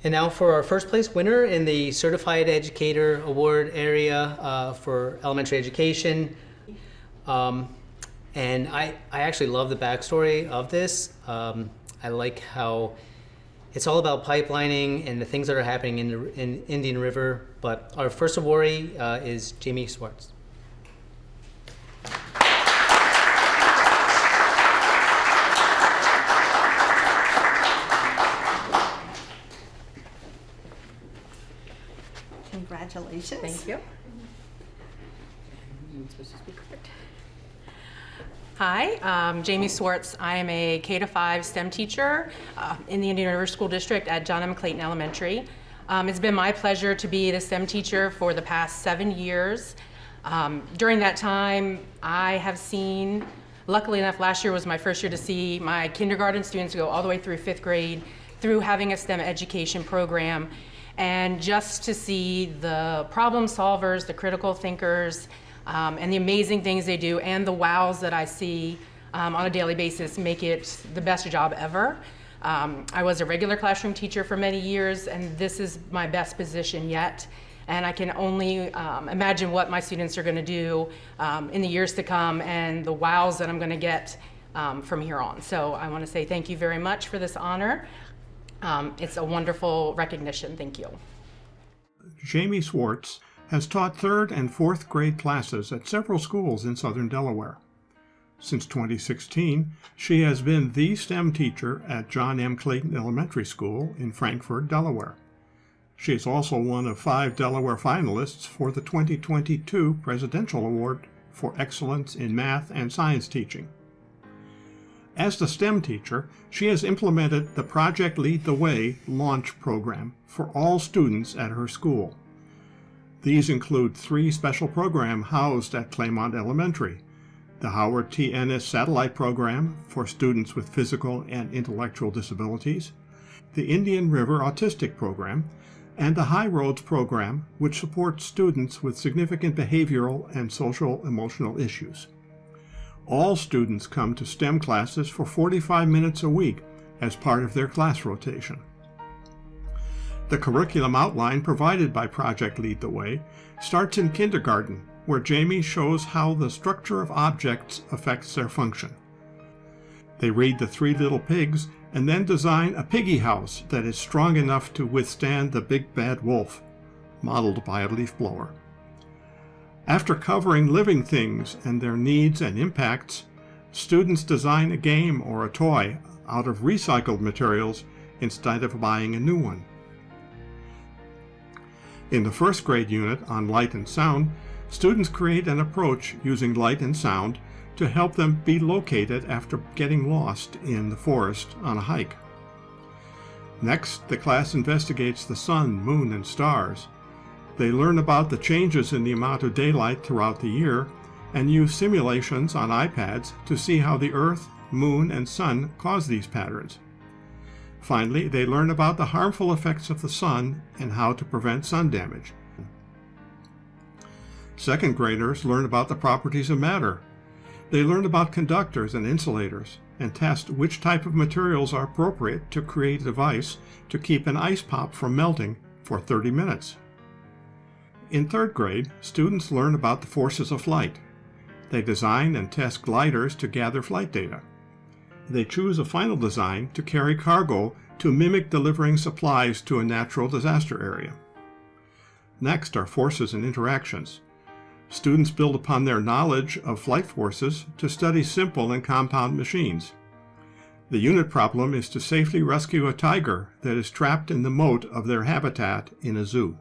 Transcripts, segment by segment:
And now for our first place winner in the Certified Educator Award area for elementary education. And I actually love the backstory of this. I like how it's all about pipelining and the things that are happening in Indian River. But our first awardee is Jamie Swartz. Congratulations. Thank you. Hi, I'm Jamie Swartz. I am a K-5 STEM teacher in the Indian River School District at John M. Clayton Elementary. It's been my pleasure to be the STEM teacher for the past 7 years. During that time, I have seen, luckily enough, last year was my first year to see my kindergarten students go all the way through 5th grade through having a STEM education program. And just to see the problem solvers, the critical thinkers, and the amazing things they do, and the wows that I see on a daily basis make it the best job ever. I was a regular classroom teacher for many years, and this is my best position yet. And I can only imagine what my students are going to do in the years to come, and the wows that I'm going to get from here on. So I want to say thank you very much for this honor. It's a wonderful recognition. Thank you. Jamie Swartz has taught 3rd and 4th grade classes at several schools in southern Delaware. Since 2016, she has been the STEM teacher at John M. Clayton Elementary School in Frankfort, Delaware. She is also one of 5 Delaware finalists for the 2022 Presidential Award for Excellence in Math and Science Teaching. As the STEM teacher, she has implemented the Project Lead the Way launch program for all students at her school. These include 3 special programs housed at Claymont Elementary: the Howard T. Ennis Satellite Program for students with physical and intellectual disabilities, the Indian River Autistic Program, and the High Roads Program, which supports students with significant behavioral and social-emotional issues. All students come to STEM classes for 45 minutes a week as part of their class rotation. The curriculum outline provided by Project Lead the Way starts in kindergarten, where Jamie shows how the structure of objects affects their function. They read The 3 Little Pigs and then design a piggy house that is strong enough to withstand the big bad wolf, modeled by a leaf blower. After covering living things and their needs and impacts, students design a game or a toy out of recycled materials instead of buying a new one. In the 1st grade unit on light and sound, students create an approach using light and sound to help them be located after getting lost in the forest on a hike. Next, the class investigates the sun, moon, and stars. They learn about the changes in the amount of daylight throughout the year and use simulations on iPads to see how the Earth, moon, and sun cause these patterns. Finally, they learn about the harmful effects of the sun and how to prevent sun damage. 2nd graders learn about the properties of matter. They learn about conductors and insulators and test which type of materials are appropriate to create a device to keep an ice pop from melting for 30 minutes. In 3rd grade, students learn about the forces of flight. They design and test gliders to gather flight data. They choose a final design to carry cargo to mimic delivering supplies to a natural disaster area. Next are forces and interactions. Students build upon their knowledge of flight forces to study simple and compound machines. The unit problem is to safely rescue a tiger that is trapped in the moat of their habitat in a zoo.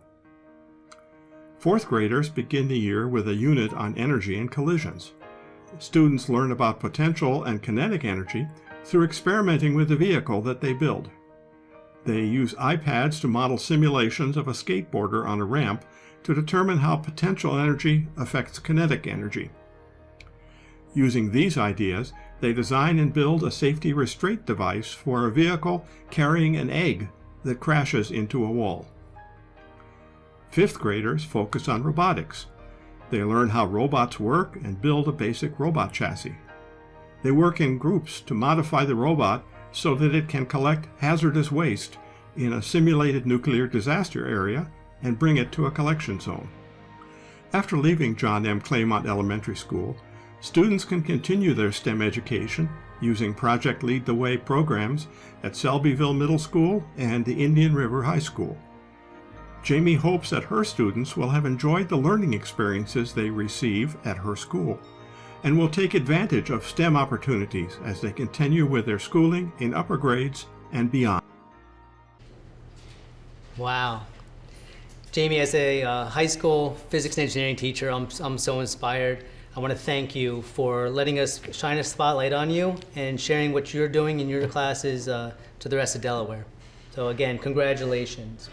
4th graders begin the year with a unit on energy and collisions. Students learn about potential and kinetic energy through experimenting with the vehicle that they build. They use iPads to model simulations of a skateboarder on a ramp to determine how potential energy affects kinetic energy. Using these ideas, they design and build a safety restraint device for a vehicle carrying an egg that crashes into a wall. 5th graders focus on robotics. They learn how robots work and build a basic robot chassis. They work in groups to modify the robot so that it can collect hazardous waste in a simulated nuclear disaster area and bring it to a collection zone. After leaving John M. Claymont Elementary School, students can continue their STEM education using Project Lead the Way programs at Selbyville Middle School and the Indian River High School. Jamie hopes that her students will have enjoyed the learning experiences they receive at her school and will take advantage of STEM opportunities as they continue with their schooling in upper grades and beyond. Wow. Jamie, as a high school physics and engineering teacher, I'm so inspired. I want to thank you for letting us shine a spotlight on you and sharing what you're doing in your classes to the rest of Delaware. So again, congratulations.